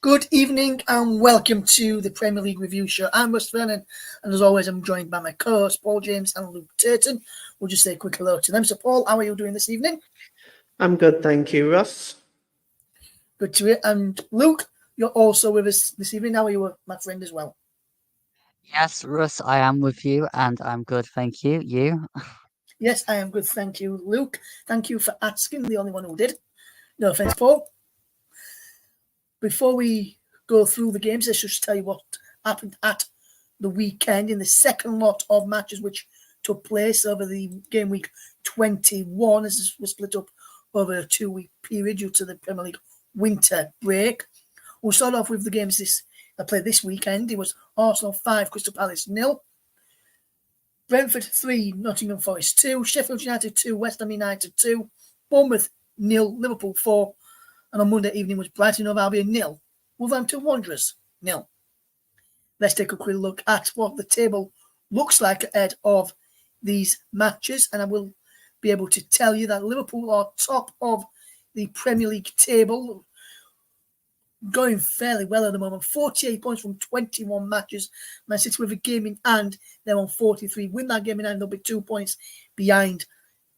Good evening and welcome to the Premier League Review Show. I'm Russ, Vernon, and as always, I'm joined by my co-hosts Paul James and Luke Turton. We'll just say a quick hello to them. So, Paul, how are you doing this evening? I'm good, thank you, Russ. Good to hear. And Luke, you're also with us this evening. How are you, my friend, as well? Yes, Russ, I am with you, and I'm good, thank you. You? Yes, I am good, thank you, Luke. Thank you for asking, the only one who did. No offence, Paul. Before we go through the games, let's just tell you what happened at the weekend in the second lot of matches which took place over the game week 21, as this was split up over a 2-week period due to the Premier League winter break. We'll start off with the games that played this weekend. It was Arsenal 5, Crystal Palace 0, Brentford 3, Nottingham Forest 2, Sheffield United 2, West Ham United 2, Bournemouth 0, Liverpool 4, and on Monday evening was Brighton of Albion 0, Wolverhampton Wanderers 0. Let's take a quick look at what the table looks like ahead of these matches, and I will be able to tell you that Liverpool are top of the Premier League table, going fairly well at the moment. 48 points from 21 matches. Man City with a game in hand, they're on 43. Win that game in hand, they'll be 2 points behind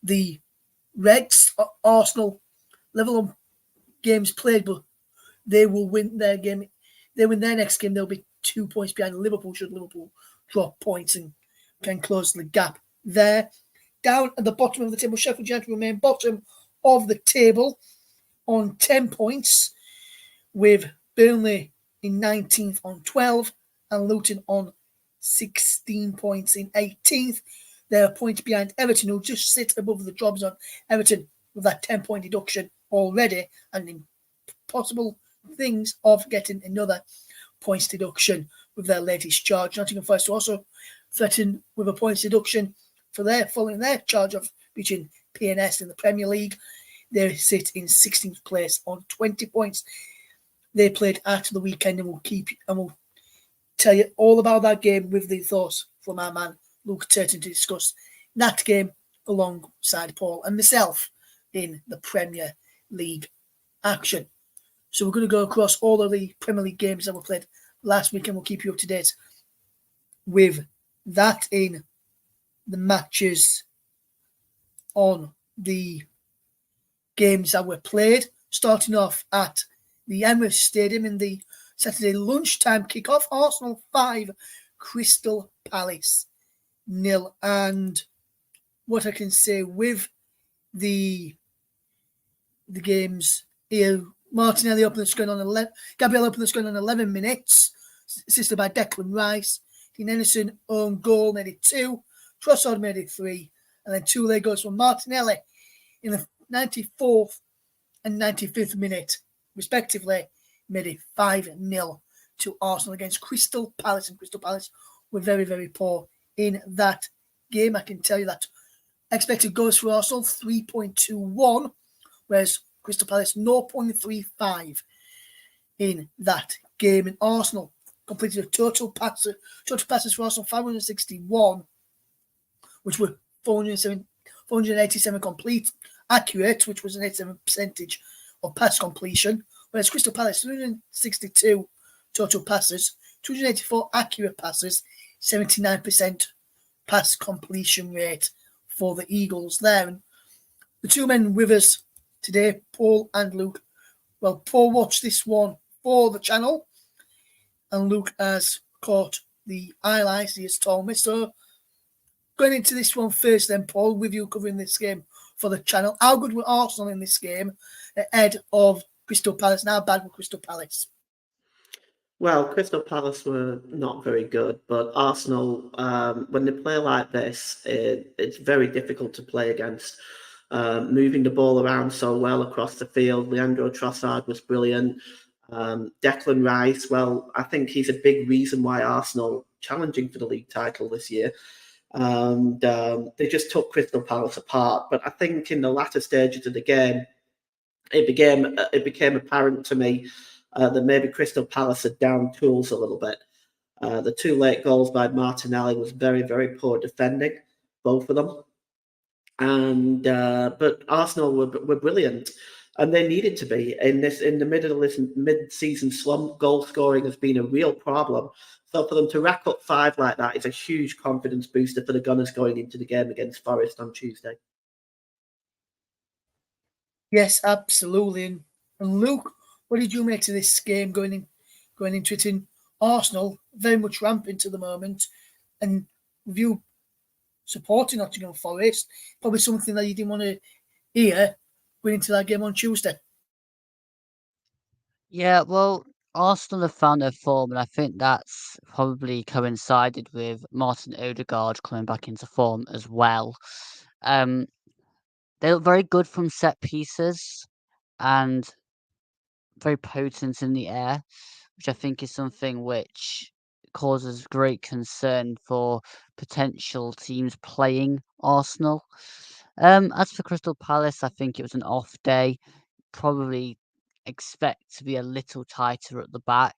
the Reds. Arsenal level on games played, but they will win their game. They win their next game, they'll be 2 points behind Liverpool should Liverpool drop points and can close the gap there. Down at the bottom of the table, Sheffield United remain bottom of the table on 10 points, with Burnley in 19th on 12 and Luton on 16 points in 18th. They're a point behind Everton, who just sit above the drop zone. Everton with that 10-point deduction already, and in possible things of getting another points deduction with their latest charge. Nottingham Forest also threatened with a points deduction for following their charge of reaching PNS in the Premier League. They sit in 16th place on 20 points. They played at the weekend, and we'll tell you all about that game with the thoughts from our man Luke Turton to discuss that game alongside Paul and myself in the Premier League action. So we're going to go across all of the Premier League games that were played last week, and we'll keep you up to date with that in the matches on the games that were played, starting off at the Emirates Stadium in the Saturday lunchtime kickoff. Arsenal 5, Crystal Palace 0. And what I can say with the games here, Martinelli opened the scoring on 11. Gabriel opened the scoring on 11 minutes, assisted by Declan Rice. Dean Henderson own goal made it 2. Trossard made it 3, and then 2 late goals from Martinelli in the 94th and 95th minute, respectively, made it 5-0 to Arsenal against Crystal Palace. And Crystal Palace were very, very poor in that game. I can tell you that expected goals for Arsenal 3.21, whereas Crystal Palace 0.35 in that game. And Arsenal completed a total passes for Arsenal 561, which were 487 complete, accurate, which was an 87% of pass completion, whereas Crystal Palace 362 total passes, 284 accurate passes, 79% pass completion rate for the Eagles there. And the two men with us today, Paul and Luke. Well, Paul watched this one for the channel, and Luke has caught the highlights he has told me. So going into this one first then, Paul, with you covering this game for the channel. How good were Arsenal in this game ahead of Crystal Palace? And how bad were Crystal Palace? Well, Crystal Palace were not very good, but Arsenal, when they play like this, it's very difficult to play against. Moving the ball around so well across the field. Leandro Trossard was brilliant. Declan Rice, well, I think he's a big reason why Arsenal challenging for the league title this year. And they just took Crystal Palace apart. But I think in the latter stages of the game, it became apparent to me that maybe Crystal Palace had down tools a little bit. The two late goals by Martinelli was very, very poor defending, both of them. And but Arsenal were brilliant, and they needed to be in the middle of this mid-season slump. Goal scoring has been a real problem. So for them to rack up 5 like that is a huge confidence booster for the Gunners going into the game against Forest on Tuesday. Yes, absolutely. And Luke, what did you make of this game going into it in Arsenal? Very much rampant at the moment, and with you supporting Nottingham Forest, probably something that you didn't want to hear going into that game on Tuesday. Yeah, well, Arsenal have found their form, and I think that's probably coincided with Martin Odegaard coming back into form as well. Um, they look very good from set pieces and very potent in the air, which I think is something which causes great concern for potential teams playing Arsenal. As for Crystal Palace, I think it was an off day. Probably expect to be a little tighter at the back.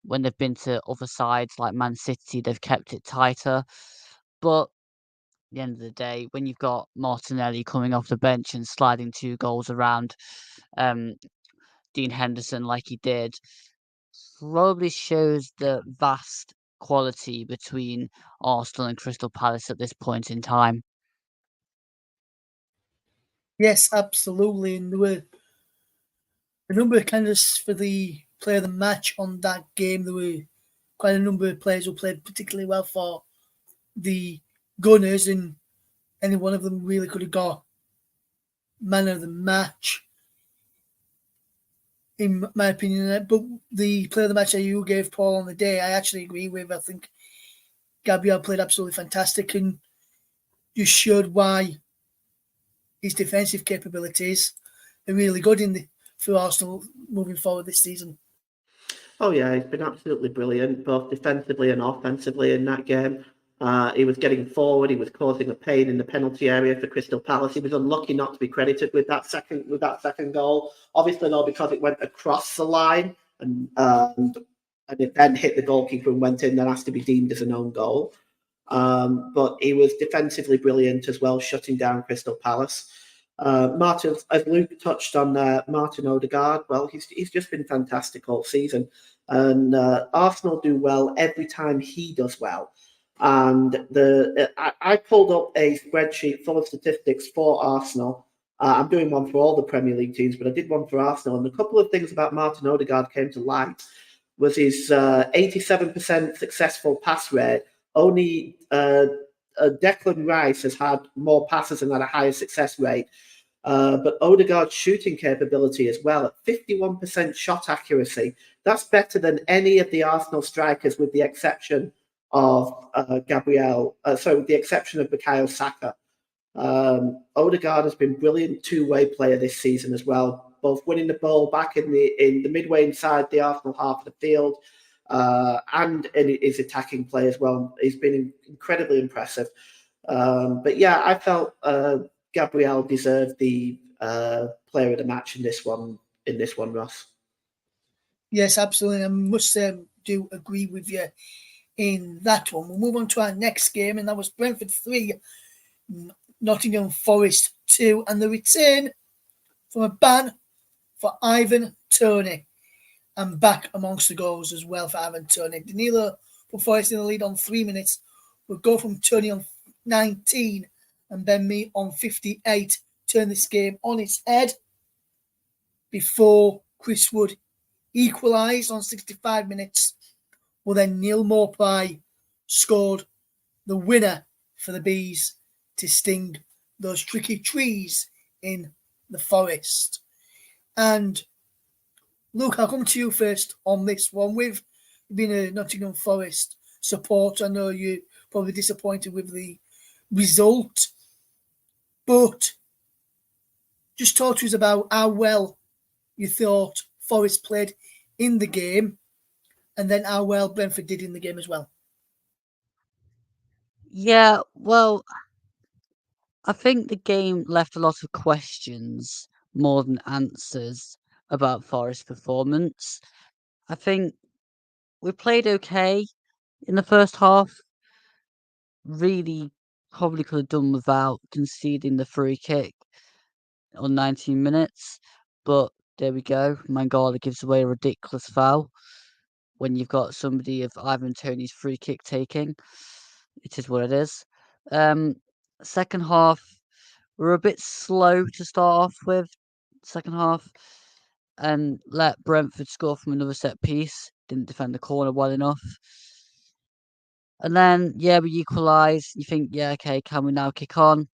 When they've been to other sides like Man City, they've kept it tighter. But at the end of the day, when you've got Martinelli coming off the bench and sliding 2 goals around um, Dean Henderson like he did, probably shows the vast quality between Arsenal and Crystal Palace at this point in time. Yes, absolutely. And there were a number of candidates for the player of the match on that game. There were quite a number of players who played particularly well for the Gunners, and any one of them really could have got man of the match, in my opinion. But the player of the match that you gave, Paul, on the day, I actually agree with. I think Gabriel played absolutely fantastic and just showed why his defensive capabilities are really good for Arsenal moving forward this season. Oh yeah, he's been absolutely brilliant, both defensively and offensively in that game. He was getting forward. He was causing a pain in the penalty area for Crystal Palace. He was unlucky not to be credited with that second goal. Obviously, though, because it went across the line and it then hit the goalkeeper and went in, that has to be deemed as an own goal. But he was defensively brilliant as well, shutting down Crystal Palace. Martin, as Luke touched on, Martin Odegaard, well, he's just been fantastic all season. And Arsenal do well every time he does well. And I pulled up a spreadsheet full of statistics for Arsenal. I'm doing one for all the Premier League teams, but I did one for Arsenal. And a couple of things about Martin Odegaard came to light was his 87% successful pass rate. Only Declan Rice has had more passes and had a higher success rate. But Odegaard's shooting capability as well, at 51% shot accuracy. That's better than any of the Arsenal strikers, with the exception of with the exception of Bukayo Saka. Odegaard has been brilliant two-way player this season as well, both winning the ball back in the midway inside the Arsenal half of the field, and in his attacking play as well. He's been incredibly impressive. But yeah, I felt Gabriel deserved the player of the match in this one, Russ. Yes, absolutely. I must do agree with you in that one. We'll move on to our next game, and that was Brentford 3, Nottingham Forest 2, and the return from a ban for Ivan Toney, and back amongst the goals as well for Ivan Toney. Danilo put Forest in the lead on 3 minutes, would go from Toney on 19 and Ben Mee on 58, turn this game on its head before Chris Wood equalised on 65 minutes. Well, then Neil Maupay scored the winner for the bees to sting those tricky trees in the forest. And Luke, I'll come to you first on this one. With being a Nottingham Forest supporter, I know you're probably disappointed with the result, but just talk to us about how well you thought Forest played in the game, and then how well Brentford did in the game as well. Yeah, well, I think the game left a lot of questions more than answers about Forest's performance. I think we played okay in the first half. Really, probably could have done without conceding the free kick on 19 minutes, but there we go. Mangala gives away a ridiculous foul when you've got somebody of Ivan Toney's free kick taking. It is what it is. Um, Second half, we're a bit slow to start off with. Second half, and let Brentford score from another set piece. Didn't defend the corner well enough. And then, yeah, we equalise. You think, yeah, okay, can we now kick on?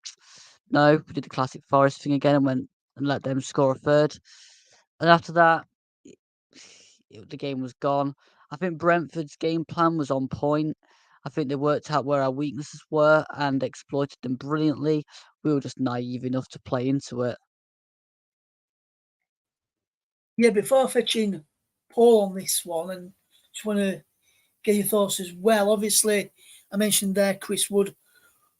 No, we did the classic Forest thing again and went and let them score a third. And after that, the game was gone. I think Brentford's game plan was on point. I think they worked out where our weaknesses were and exploited them brilliantly. We were just naive enough to play into it. Yeah, before fetching Paul on this one, and just want to get your thoughts as well. Obviously, I mentioned there Chris Wood,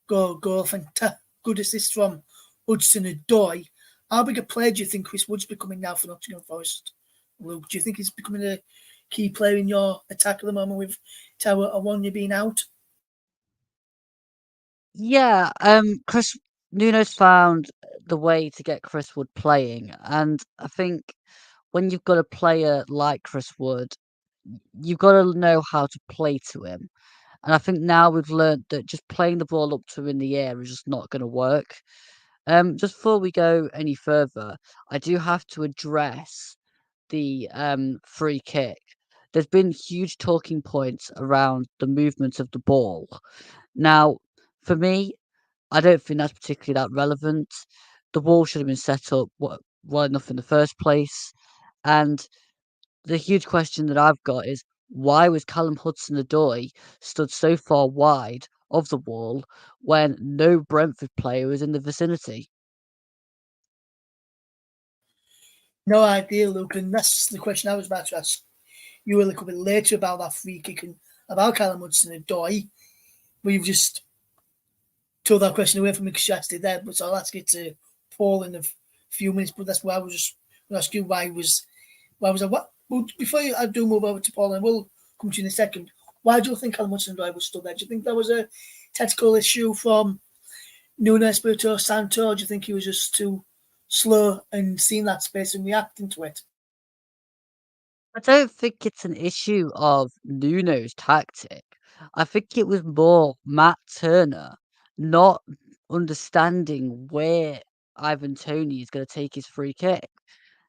goal, fantastic, good assist from Hudson-Odoi. How big a player do you think Chris Wood's becoming now for Nottingham Forest, Luke? Do you think he's becoming a key player in your attack at the moment with Tower Awanya being out? Yeah, Chris Nuno's found the way to get Chris Wood playing, and I think when you've got a player like Chris Wood, you've got to know how to play to him. And I think now we've learned that just playing the ball up to him in the air is just not going to work. Just before we go any further, I do have to address the free kick. There's been huge talking points around the movement of the ball. Now, for me, I don't think that's particularly that relevant. The wall should have been set up well enough in the first place. And the huge question that I've got is why was Callum Hudson-Odoi stood so far wide of the wall when no Brentford player was in the vicinity? No idea, Luke, and that's the question I was about to ask you a little bit later about that free kick and about Callum Hudson-Odoi. We've just took that question away from me because you asked it there, but so I'll ask it to Paul in a few minutes. But that's why I was just going to ask you why was I what? Well, before I do move over to Paul, and we'll come to you in a second. Why do you think Callum Hudson-Odoi was stood there? Do you think that was a tactical issue from Nuno Espirito Santo? Or do you think he was just too slow and seeing that space and reacting to it? I don't think it's an issue of Nuno's tactic. I think it was more Matt Turner not understanding where Ivan Toney is going to take his free kick.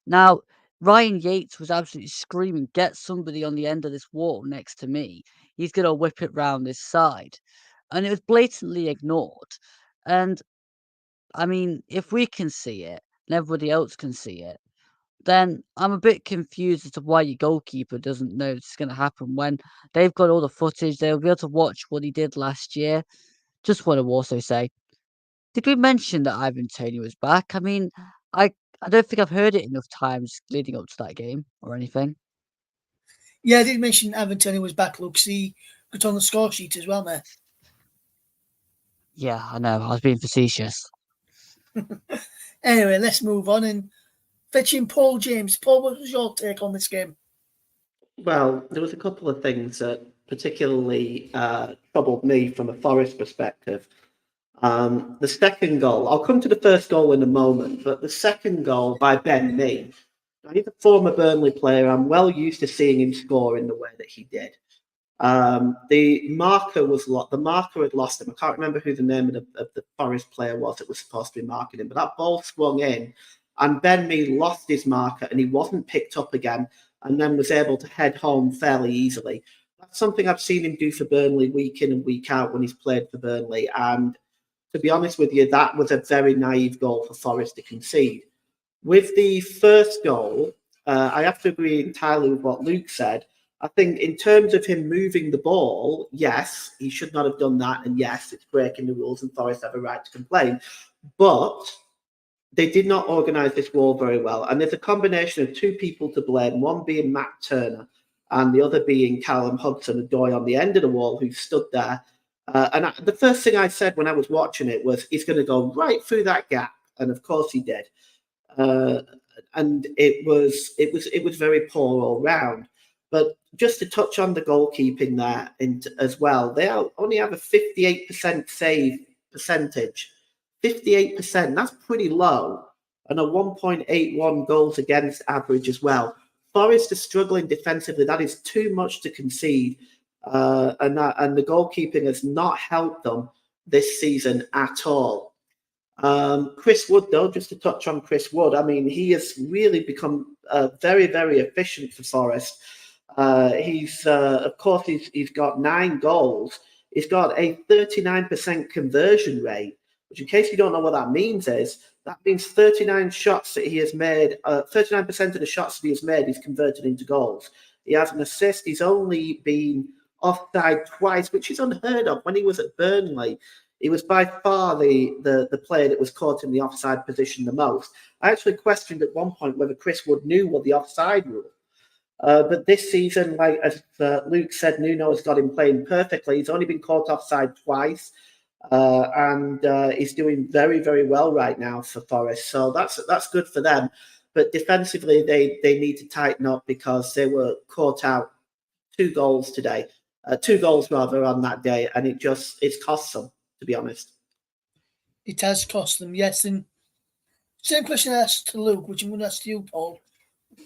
Now, Ryan Yates was absolutely screaming, "Get somebody on the end of this wall next to me. He's going to whip it round this side." And it was blatantly ignored. And I mean, if we can see it and everybody else can see it, then I'm a bit confused as to why your goalkeeper doesn't know this is going to happen when they've got all the footage. They'll be able to watch what he did last year. Just want to also say, did we mention that Ivan Toney was back? I mean, I I don't think I've heard it enough times leading up to that game or anything. Yeah, I did mention Ivan Toney was back, Luke. See, got on the score sheet as well there. Yeah, I know. I was being facetious. Anyway, let's move on and fetching Paul James. Paul, what was your take on this game? Well, there was a couple of things that particularly troubled me from a Forest perspective. The second goal, I'll come to the first goal in a moment, but the second goal by Ben Mee. Now, he's a former Burnley player. I'm well used to seeing him score in the way that he did. The marker the marker had lost him. I can't remember who the name of the Forest player was that was supposed to be marking him, but that ball swung in, and Ben Mee lost his marker, and he wasn't picked up again, and then was able to head home fairly easily. That's something I've seen him do for Burnley week in and week out when he's played for Burnley. And to be honest with you, that was a very naive goal for Forest to concede. With the first goal, I have to agree entirely with what Luke said. I think in terms of him moving the ball, yes, he should not have done that. And yes, it's breaking the rules and Forest have a right to complain. But they did not organise this wall very well. And there's a combination of two people to blame, one being Matt Turner and the other being Callum Hudson-Odoi on the end of the wall, who stood there. The first thing I said when I was watching it was, he's going to go right through that gap. And of course he did. And it was very poor all round. But just to touch on the goalkeeping there as well, they only have a 58% save percentage. 58%, that's pretty low. And a 1.81 goals against average as well. Forest is struggling defensively. That is too much to concede. And the goalkeeping has not helped them this season at all. Chris Wood, though, just to touch on Chris Wood, I mean, he has really become very, very efficient for Forest. He's got 9 goals. He's got a 39% conversion rate, which, in case you don't know what that means, that means 39 shots that he has made, 39% of the shots that he has made, he's converted into goals. He has an assist. He's only been offside twice, which is unheard of. When he was at Burnley, he was by far the player that was caught in the offside position the most. I actually questioned at one point whether Chris Wood knew what the offside rule. But this season, like as Luke said, Nuno has got him playing perfectly. He's only been caught offside twice, and he's doing very, very well right now for Forest. So that's good for them. But defensively, they need to tighten up because they were caught out 2 goals today, 2 goals rather on that day, and it's cost them, to be honest. It has cost them, yes. And same question I asked to Luke, which I'm going to ask you, Paul.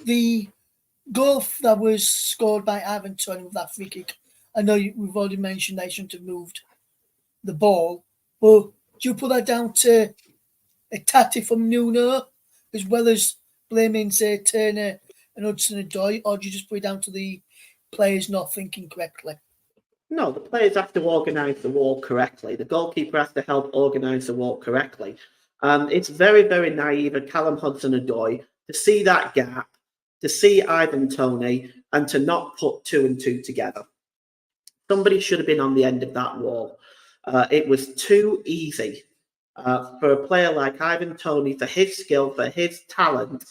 The goal that was scored by Ivan Toney with that free kick, I know we've already mentioned they shouldn't have moved the ball, but do you put that down to a tactic from Nuno as well as blaming, say, Turner and Hudson-Odoi, or do you just put it down to the players not thinking correctly? No, the players have to organise the wall correctly. The goalkeeper has to help organise the wall correctly. It's very, very naive of Callum Hudson-Odoi to see that gap, to see Ivan Toney, and to not put 2 and 2 together. Somebody should have been on the end of that wall. It was too easy for a player like Ivan Toney, for his skill, for his talent,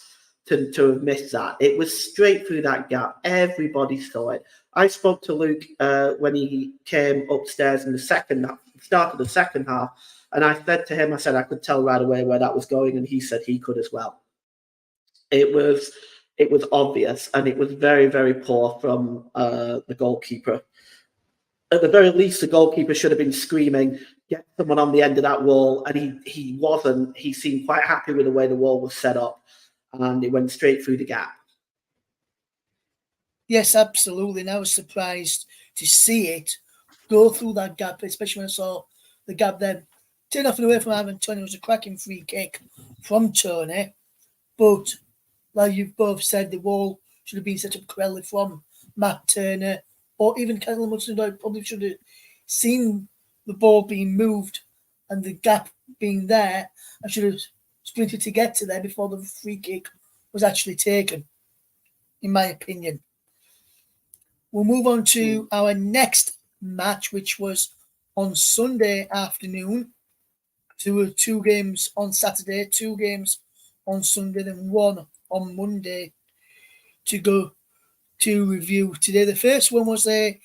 to have missed that. It was straight through that gap. Everybody saw it. I spoke to Luke when he came upstairs in the start of the second half, and I said to him, I could tell right away where that was going, and he said he could as well. It was obvious, and it was very, very poor from the goalkeeper. At the very least, the goalkeeper should have been screaming, get someone on the end of that wall, and he wasn't. He seemed quite happy with the way the wall was set up, and it went straight through the gap. Yes, absolutely. And I was surprised to see it go through that gap, especially when I saw the gap there. 10-0 away from Ivan Toney was a cracking free kick from Toney, but like you've both said, the wall should have been set up correctly from Matt Turner, or even Callum Hudson-Odoi probably should have seen the ball being moved and the gap being there and should have sprinted to get to there before the free kick was actually taken, in my opinion. We'll move on to our next match, which was on Sunday afternoon. There were 2 games on Saturday, 2 games on Sunday, then 1 on Monday to go to review today. The first one was a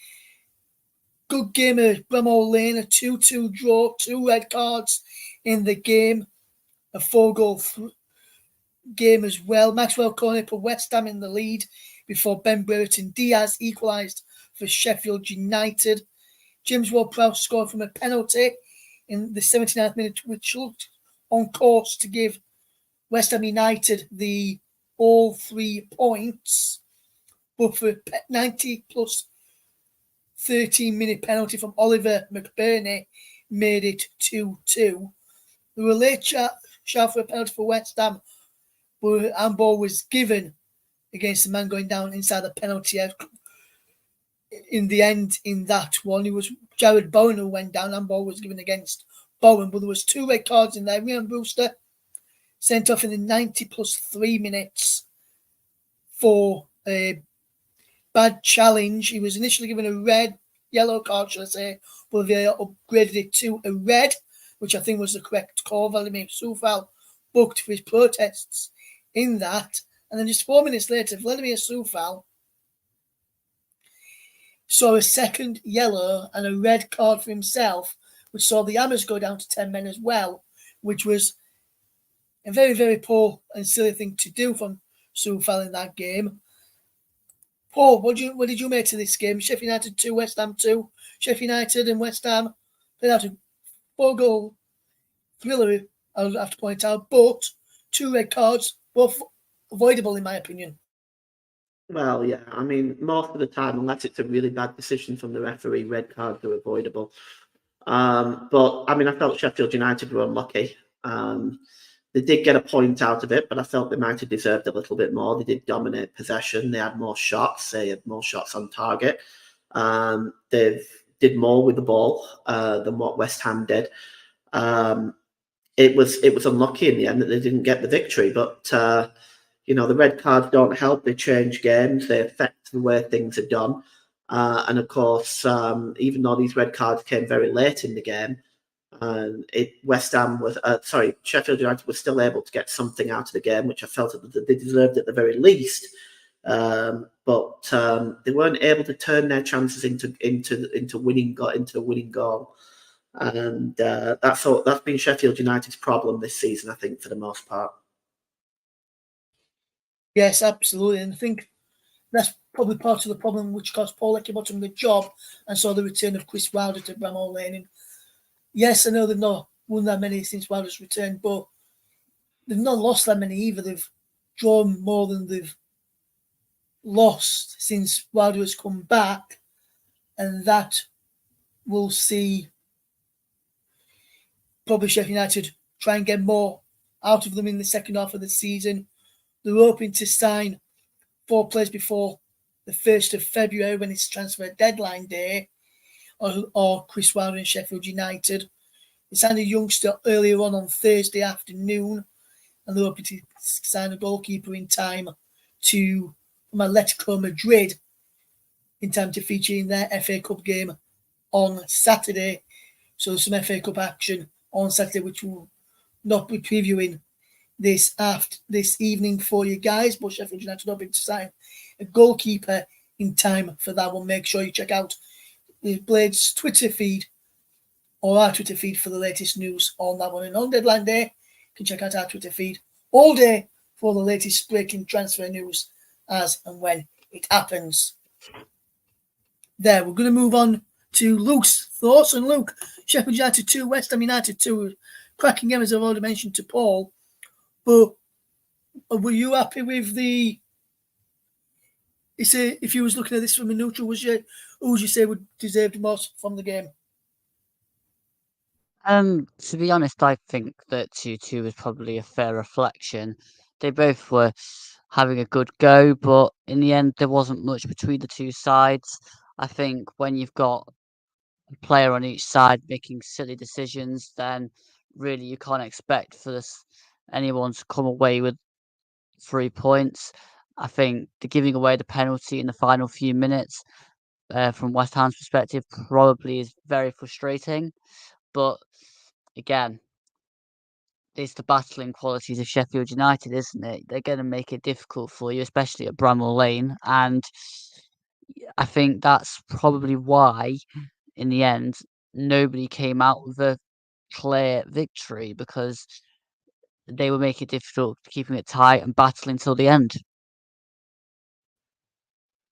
good game at Bramall Lane, a 2-2 draw, 2 red cards in the game, a 4-goal game as well. Maxwell Cornet put West Ham in the lead before Ben Brereton Diaz equalised for Sheffield United. James Ward-Prowse scored from a penalty in the 79th minute, which looked on course to give West Ham United the all 3 points, but for 90 plus 13-minute penalty from Oliver McBurney made it 2-2. There were late shout for a penalty for West Ham, but a handball was given against the man going down inside the penalty area. in the end, in that one, it was Jared Bowen who went down. Handball was given against Bowen, but there was 2 red cards in there. Ryan Brewster sent off in the 90 plus 3 minutes for a bad challenge. He was initially given a yellow card, should I say, but they upgraded it to a red, which I think was the correct call. Vladimir Sufal booked for his protests in that. And then just 4 minutes later, Vladimir Sufal saw a second yellow and a red card for himself, which saw the Hammers go down to 10 men as well, which was a very, very poor and silly thing to do from Sufal in that game. Paul, what did you make of this game? Sheffield United 2, West Ham 2. Sheffield United and West Ham played out a 4-goal thriller, I would have to point out, but 2 red cards, both avoidable in my opinion. Well, yeah, I mean, most of the time, unless it's a really bad decision from the referee, red cards are avoidable. But, I mean, I felt Sheffield United were unlucky. They did get a point out of it, but I felt they might have deserved a little bit more. They did dominate possession. They had more shots. They had more shots on target. They did more with the ball than what West Ham did. It was unlucky in the end that they didn't get the victory, but the red cards don't help. They change games. They affect the way things are done. And of course, even though these red cards came very late in the game, Sheffield United was still able to get something out of the game, which I felt that they deserved at the very least. But they weren't able to turn their chances into winning goal. And that's been Sheffield United's problem this season, I think, for the most part. Yes, absolutely. And I think that's probably part of the problem which cost Paul Eckerbottom the job and saw the return of Chris Wilder to Bramall Lane. And yes, I know they've not won that many since Wilder's returned, but they've not lost that many either. They've drawn more than they've lost since Wilder has come back. And that will see probably Sheffield United try and get more out of them in the second half of the season. They're hoping to sign 4 players before the 1st of February when it's transfer deadline day, or Chris Wilder and Sheffield United. They signed a youngster earlier on Thursday afternoon, and they're hoping to sign a goalkeeper in time from Atletico Madrid in time to feature in their FA Cup game on Saturday. So there's some FA Cup action on Saturday, which we'll not be previewing this evening for you guys, but Sheffield United hoping to sign a goalkeeper in time for that one. Make sure you check out the Blades Twitter feed or our Twitter feed for the latest news on that one. And on deadline day, you can check out our Twitter feed all day for the latest breaking transfer news as and when it happens. There, we're going to move on to Luke's thoughts. And Luke, Sheffield United 2, West Ham United 2, cracking game as I've already mentioned to Paul. But were you happy with if you was looking at this from a neutral, who would you say would deserve the most from the game? To be honest, I think that 2-2 was probably a fair reflection. They both were having a good go, but in the end, there wasn't much between the two sides. I think when you've got a player on each side making silly decisions, then really you can't expect for anyone to come away with 3 points. I think the giving away the penalty in the final few minutes, from West Ham's perspective, probably is very frustrating. But again, it's the battling qualities of Sheffield United, isn't it? They're going to make it difficult for you, especially at Bramall Lane. And I think that's probably why, in the end, nobody came out with a clear victory, because they were making it difficult, keeping it tight and battling till the end.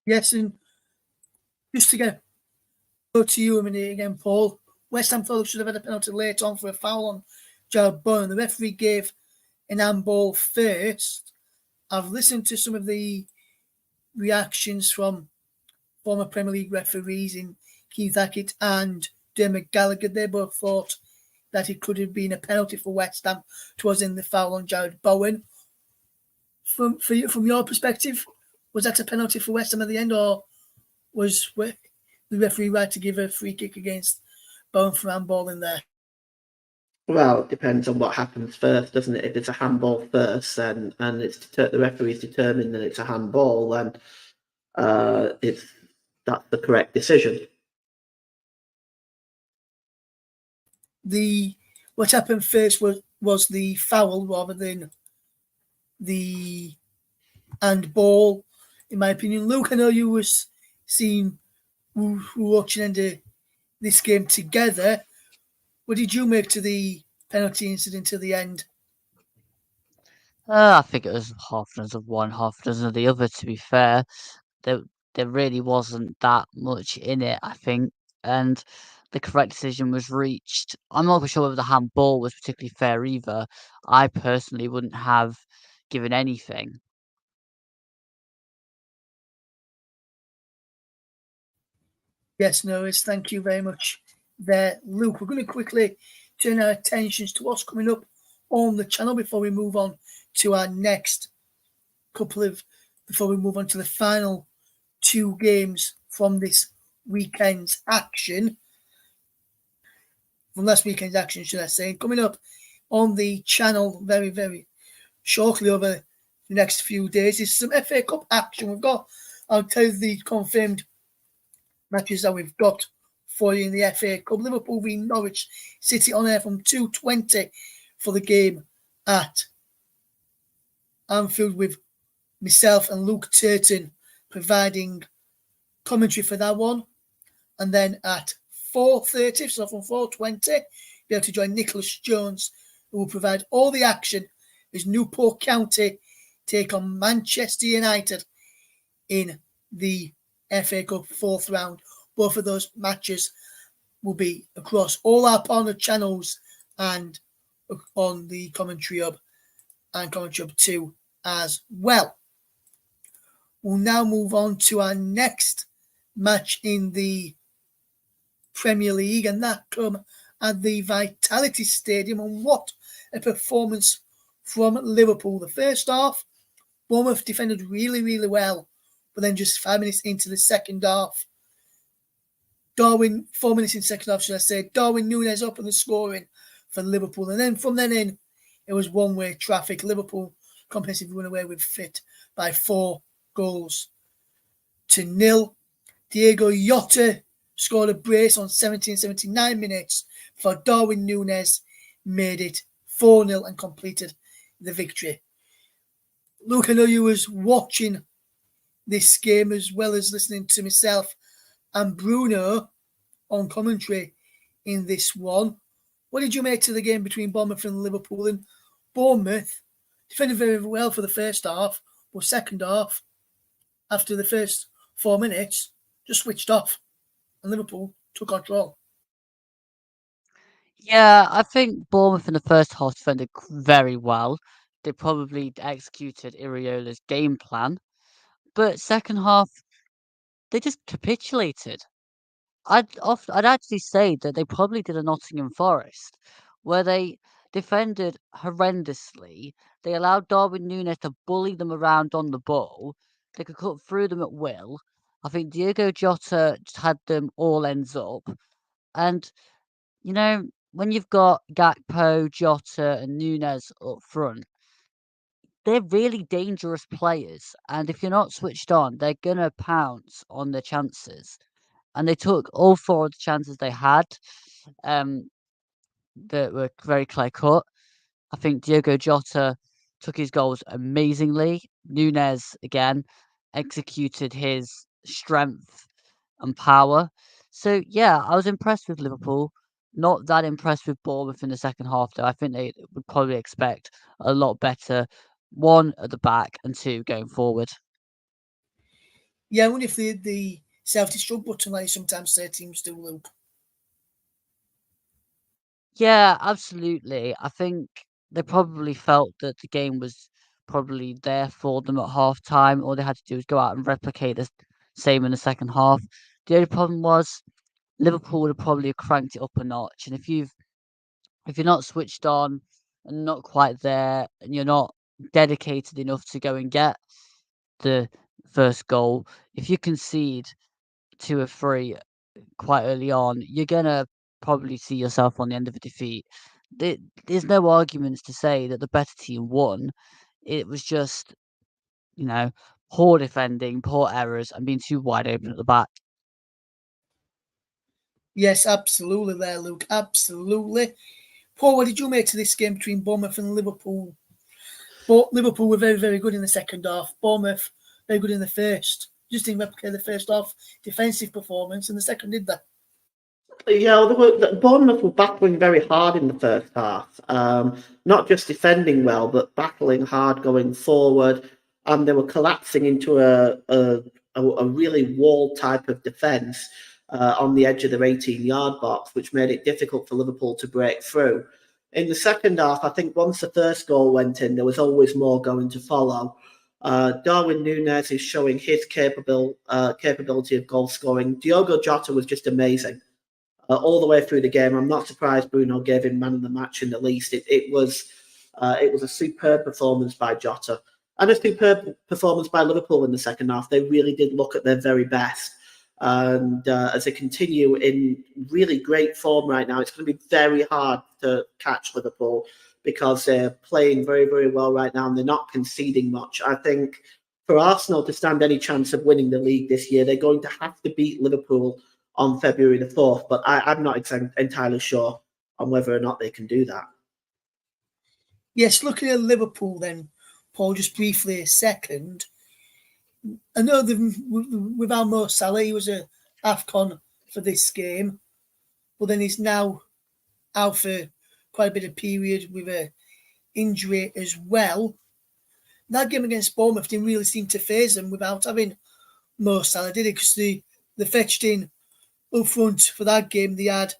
Yes, and just to go to you a minute again, Paul. West Ham thought they should have had a penalty late on for a foul on Jared Bowen. The referee gave an handball first. I've listened to some of the reactions from former Premier League referees in Keith Hackett and Dermot Gallagher. They both thought that it could have been a penalty for West Ham towards in the foul on Jared Bowen. From your perspective, was that a penalty for West Ham at the end, or was the referee right to give a free kick against Bowen for handball in there? Well, it depends on what happens first, doesn't it? If it's a handball first, and it's the referee's determined that it's a handball, then that's the correct decision. What happened first was the foul rather than the handball, in my opinion. Luke, I know you was watching this game together. What did you make to the penalty incident to the end? I think it was half a dozen of one, half a dozen of the other. To be fair, there there really wasn't that much in it, I think, and the correct decision was reached. I'm not sure whether the handball was particularly fair either. I personally wouldn't have given anything. Yes, Norris, thank you very much there, Luke. We're going to quickly turn our attentions to what's coming up on the channel before we move on to our next before we move on to the final two games from this weekend's action. From last weekend's action, should I say. Coming up on the channel very, very shortly over the next few days is some FA Cup action. I'll tell you the confirmed matches that we've got for you in the FA Cup. Liverpool v Norwich City on air from 2:20 for the game at Anfield, with myself and Luke Turton providing commentary for that one. And then at 4:30, so from 4:20, be able to join Nicholas Jones, who will provide all the action as Newport County take on Manchester United in the FA Cup fourth round. Both of those matches will be across all our partner channels and on the Commentary Hub and Commentary Hub 2 as well. We'll now move on to our next match in the Premier League, and that come at the Vitality Stadium. And what a performance from Liverpool. The first half, Bournemouth defended really, really well, but then just 5 minutes into the second half, 4 minutes in the second half, should I say, Darwin Núñez opened the scoring for Liverpool. And then from then in, it was one-way traffic. Liverpool comprehensively won away with fit by 4 goals to nil. Diego Jota scored a brace on 79 minutes for Darwin Núñez, made it 4-0 and completed the victory. Luke, I know you was watching this game as well as listening to myself and Bruno on commentary in this one. What did you make to the game between Bournemouth and Liverpool? And Bournemouth defended very well for the first half, but second half, after the first 4 minutes, just switched off and Liverpool took control. Yeah, I think Bournemouth in the first half defended very well. They probably executed Iriola's game plan, but second half they just capitulated. I'd actually say that they probably did a Nottingham Forest, where they defended horrendously. They allowed Darwin Núñez to bully them around on the ball. They could cut through them at will. I think Diego Jota just had them all ends up. And, when you've got Gakpo, Jota, and Núñez up front, they're really dangerous players. And if you're not switched on, they're going to pounce on their chances. And they took all 4 of the chances they had, um, that were very clear cut. I think Diogo Jota took his goals amazingly. Núñez, again, executed his strength and power. So, yeah, I was impressed with Liverpool. Not that impressed with Bournemouth in the second half, though. I think they would probably expect a lot better, 1, at the back, and 2, going forward. Yeah, I wonder if the self-destruct button, like sometimes say teams do, Luke. Yeah, absolutely. I think they probably felt that the game was probably there for them at half time. All they had to do was go out and replicate the same in the second half. The only problem was Liverpool would have probably cranked it up a notch. And if you're not switched on and not quite there, and you're not dedicated enough to go and get the first goal, if you concede 2 or 3 quite early on, you're gonna probably see yourself on the end of a defeat. There's no arguments to say that the better team won. It was just, poor defending, poor errors, and being too wide open at the back. Yes, absolutely there, Luke. Absolutely. Paul, what did you make to this game between Bournemouth and Liverpool? But Liverpool were very, very good in the second half. Bournemouth, very good in the first. Just didn't replicate the first half defensive performance, and the second did that. Yeah, Bournemouth were battling very hard in the first half. Not just defending well, but battling hard going forward. And they were collapsing into a really wall type of defence on the edge of their 18-yard box, which made it difficult for Liverpool to break through. In the second half, I think once the first goal went in, there was always more going to follow. Darwin Núñez is showing his capability of goal scoring. Diogo Jota was just amazing. All the way through the game. I'm not surprised Bruno gave him man of the match in the least. It was a superb performance by Jota and a superb performance by Liverpool in the second half. They really did look at their very best. And as they continue in really great form right now, it's going to be very hard to catch Liverpool because they're playing very, very well right now and they're not conceding much. I think for Arsenal to stand any chance of winning the league this year, they're going to have to beat Liverpool on February the 4th, but I'm not entirely sure on whether or not they can do that. Yes, looking at Liverpool then, Paul, just briefly a second. I know without Mo Salah, he was a AFCON for this game, but then he's now out for quite a bit of period with an injury as well. That game against Bournemouth didn't really seem to phase them without having Mo Salah, did it? Because they fetched in up front for that game. They had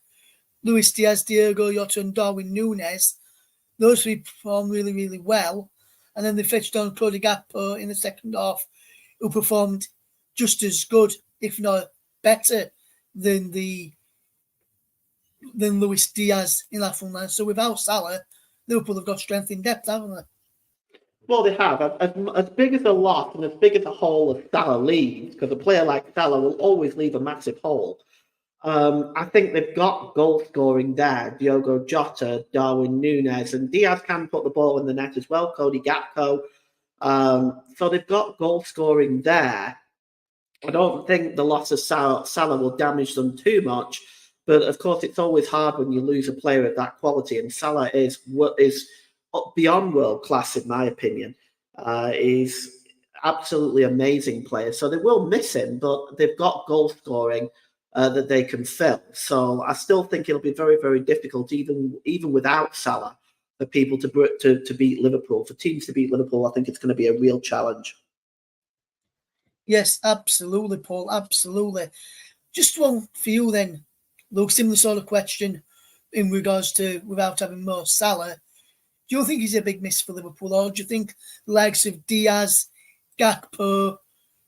Luis Diaz, Diogo Jota and Darwin Núñez. Those three performed really, really well. And then they fetched on Cody Gakpo in the second half, who performed just as good, if not better, than Luis Diaz in that front line. So without Salah, Liverpool have got strength in depth, haven't they? Well, they have. As big as a lot and as big as a hole as Salah leaves, because a player like Salah will always leave a massive hole. I think they've got goal scoring there. Diogo Jota, Darwin Núñez, and Diaz can put the ball in the net as well. Cody Gakpo. So they've got goal scoring there. I don't think the loss of Salah will damage them too much. But of course, it's always hard when you lose a player of that quality. And Salah is beyond world class, in my opinion. He's absolutely amazing player. So they will miss him, but they've got goal scoring that they can fill. So I still think it'll be very, very difficult, even without Salah, for people to beat Liverpool. For teams to beat Liverpool, I think it's going to be a real challenge. Yes, absolutely, Paul. Absolutely. Just one for you then, Luke. Similar sort of question in regards to without having Mo Salah. Do you think he's a big miss for Liverpool, or do you think the likes of Diaz, Gakpo,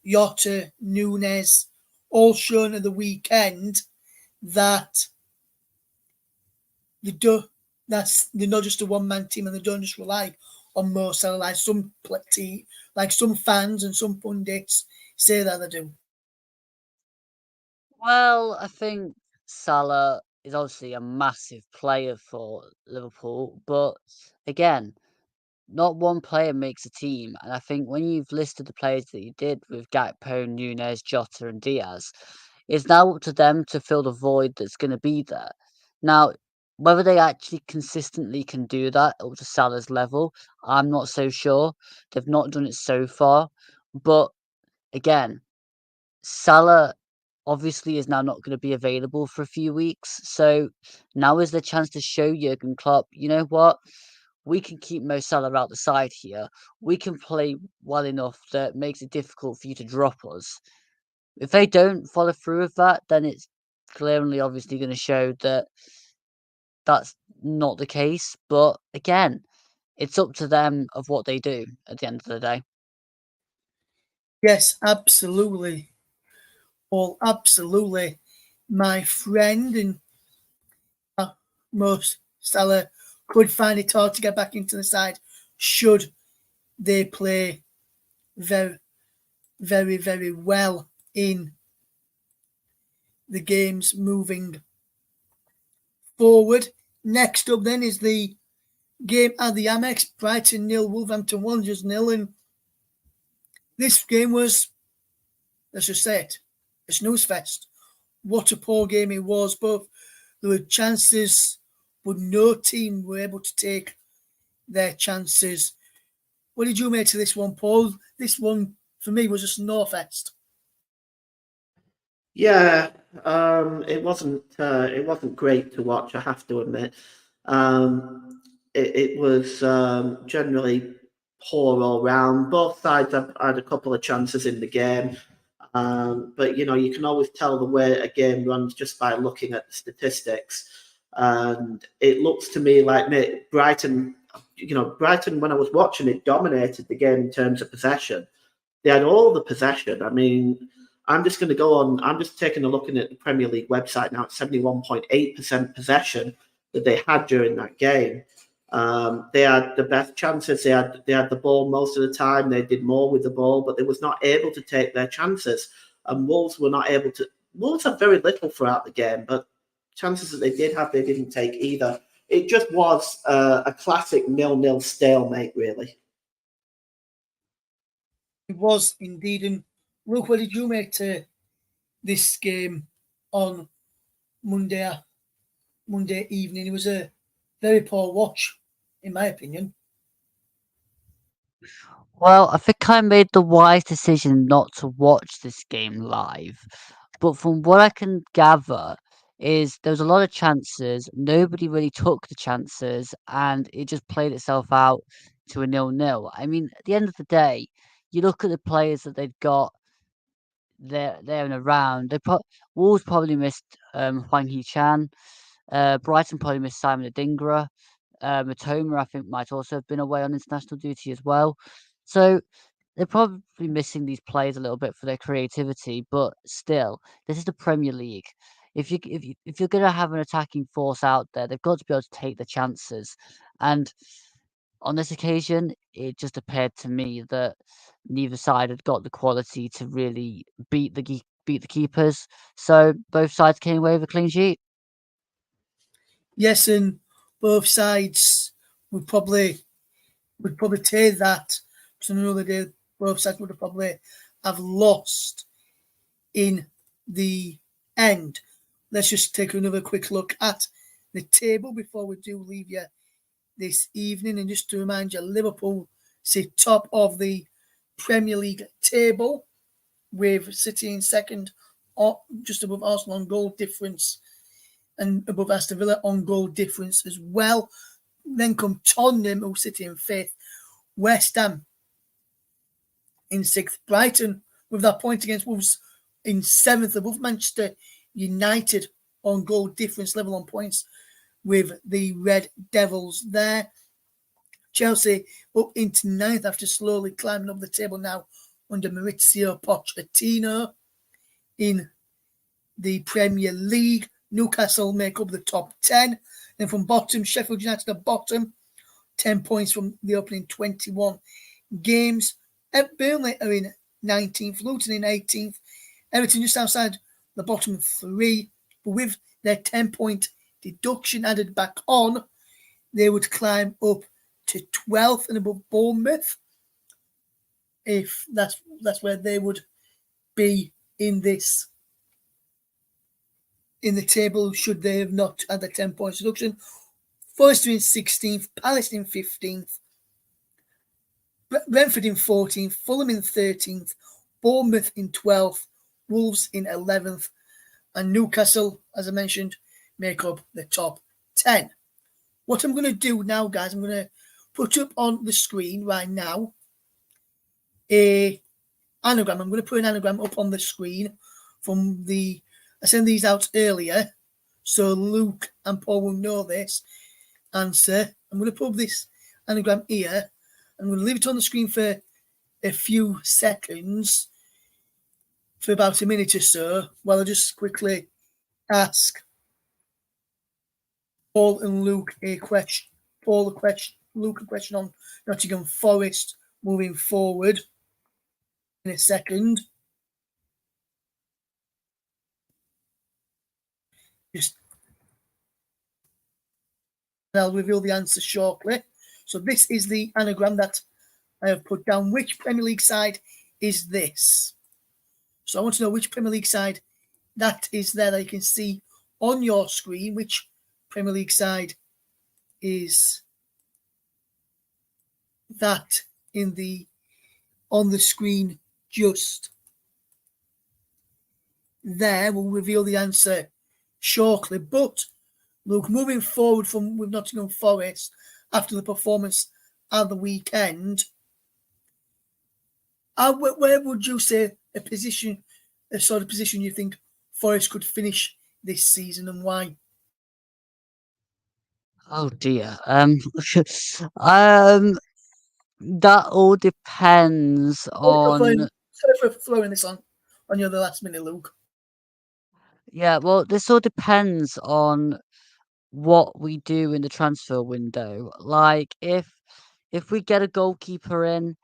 Jota, Núñez, all shown at the weekend that they're not just a one-man team and they don't just rely on Mo Salah like some fans and some pundits say that they do? Well, I think Salah is obviously a massive player for Liverpool, but again, not one player makes a team. And I think when you've listed the players that you did with Gakpo, Núñez, Jota, and Diaz, it's now up to them to fill the void that's going to be there. Now, whether they actually consistently can do that up to Salah's level, I'm not so sure. They've not done it so far. But again, Salah obviously is now not going to be available for a few weeks. So now is the chance to show Jurgen Klopp, you know what? We can keep Mo Salah out the side here. We can play well enough that makes it difficult for you to drop us. If they don't follow through with that, then it's clearly obviously going to show that that's not the case. But again, it's up to them of what they do at the end of the day. Yes, absolutely. Paul, absolutely. My friend and most Salah could find it hard to get back into the side should they play very, very, very well in the games moving forward. Next up then is the game at the Amex, Brighton 0, Wolverhampton Wanderers 0, and this game was, let's just say it, a snooze fest. What a poor game it was. Both there were chances, but no team were able to take their chances. What did you make of this one, Paul? This one for me was a snow fest. Yeah, it wasn't great to watch, I have to admit. It was generally poor all round. Both sides have had a couple of chances in the game, but you can always tell the way a game runs just by looking at the statistics. And it looks to me like Brighton, when I was watching it, dominated the game in terms of possession. They had all the possession. I mean, I'm just going to go on. I'm just taking a look at the Premier League website now. It's 71.8% possession that they had during that game. They had the best chances. They had the ball most of the time. They did more with the ball, but they was not able to take their chances. And Wolves were not able to. Wolves had very little throughout the game, but chances that they did have, they didn't take either. It just was a classic 0-0 stalemate, really. It was indeed. And Luke, what did you make to this game on Monday evening? It was a very poor watch, in my opinion. Well, I think I made the wise decision not to watch this game live. But from what I can gather, is there was a lot of chances. Nobody really took the chances, and it just played itself out to a 0-0. I mean, at the end of the day, you look at the players that they've got there and around. Wolves probably missed Hwang Hee-chan. Brighton probably missed Simon Adingra. Matoma, I think, might also have been away on international duty as well. So they're probably missing these players a little bit for their creativity, but still, this is the Premier League. If you're going to have an attacking force out there, they've got to be able to take the chances. And on this occasion, it just appeared to me that neither side had got the quality to really beat the keepers. So both sides came away with a clean sheet. Yes, and both sides would probably take that. So another day, both sides would probably have lost in the end. Let's just take another quick look at the table before we do leave you this evening. And just to remind you, Liverpool sit top of the Premier League table with City in second, just above Arsenal on goal difference, and above Aston Villa on goal difference as well. Then come Tottenham, who sit in fifth. West Ham in sixth. Brighton, with that point against Wolves, in seventh, above Manchester United on goal difference, level on points with the Red Devils there. Chelsea up into ninth after slowly climbing up the table now under Maurizio Pochettino in the Premier League. Newcastle make up the top 10. Then from bottom, Sheffield United at bottom, 10 points from the opening 21 games. Burnley are in 19th, Luton in 18th, Everton just outside the bottom three. But with their 10-point deduction added back on, they would climb up to 12th and above Bournemouth. If that's where they would be in the table, should they have not had the 10 points deduction. Forest in 16th, Palace in 15th, Brentford in 14th, Fulham in 13th, Bournemouth in 12th, Wolves in 11th, and Newcastle, as I mentioned, make up the top 10. What I'm going to do now, guys, I'm going to put up on the screen right now a anagram. I'm going to put an anagram up on the screen from I sent these out earlier, so Luke and Paul will know this answer. I'm going to put this anagram here. I'm going to leave it on the screen for a few seconds, for about a minute or so, while I just quickly ask Paul and Luke a question. Luke a question on Nottingham Forest moving forward in a second. I'll reveal the answer shortly. So this is the anagram that I have put down. Which Premier League side is this? So I want to know which Premier League side that is there that you can see on your screen. Which Premier League side is that on the screen just there? We'll reveal the answer shortly. But Luke, moving forward with Nottingham Forest after the performance at the weekend, where would you say a sort of position you think Forest could finish this season, and why? Oh dear. That all depends on. Sorry for throwing this on you at the last minute, Luke. Yeah, well, this all depends on what we do in the transfer window. Like if we get a goalkeeper in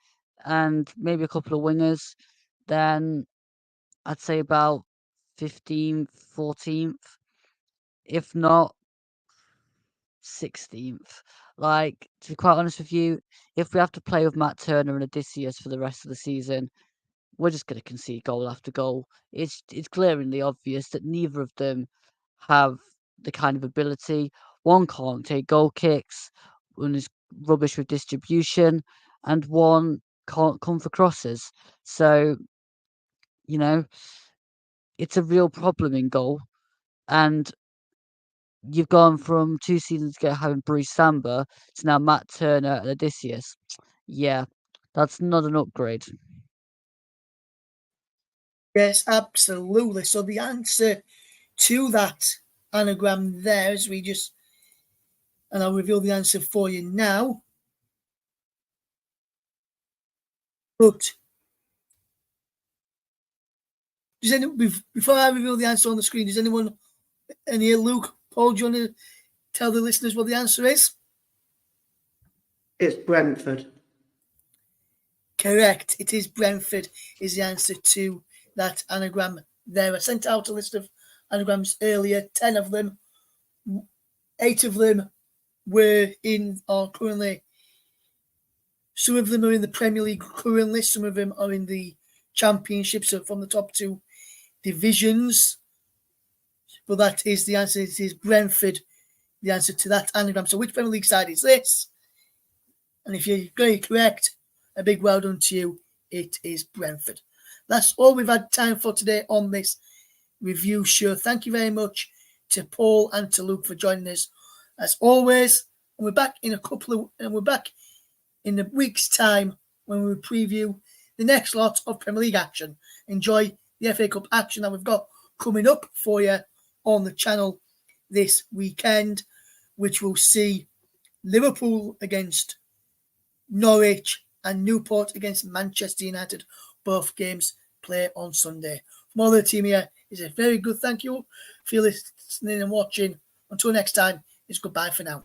and maybe a couple of wingers, then I'd say about 15th, 14th. If not, 16th. Like, to be quite honest with you, if we have to play with Matt Turner and Odysseus for the rest of the season, we're just going to concede goal after goal. It's glaringly obvious that neither of them have the kind of ability. One can't take goal kicks, one is rubbish with distribution, and one can't come for crosses. So, you know, it's a real problem in goal. And you've gone from 2 seasons ago having Bruce Samba to now Matt Turner and Odysseus. Yeah, that's not an upgrade. Yes, absolutely. So the answer to that anagram there, and I'll reveal the answer for you now. But before I reveal the answer on the screen, does anyone, Luke, Paul, do you want to tell the listeners what the answer is? It's Brentford. Correct. It is Brentford is the answer to that anagram there. I sent out a list of anagrams earlier, 10 of them. 8 of them are currently, some of them are in the Premier League currently, some of them are in the Championship, so from the top 2 divisions. But that is the answer. It is Brentford, the answer to that anagram. So which Premier League side is this? And if you're going correct, a big well done to you. It is Brentford. That's all we've had time for today on this review show. Thank you very much to Paul and to Luke for joining us as always. And we're back in a week's time when we preview the next lot of Premier League action. Enjoy the FA Cup action that we've got coming up for you on the channel this weekend, which will see Liverpool against Norwich and Newport against Manchester United. Both games play on Sunday. From all the team here, is a very good thank you for listening and watching. Until next time, it's goodbye for now.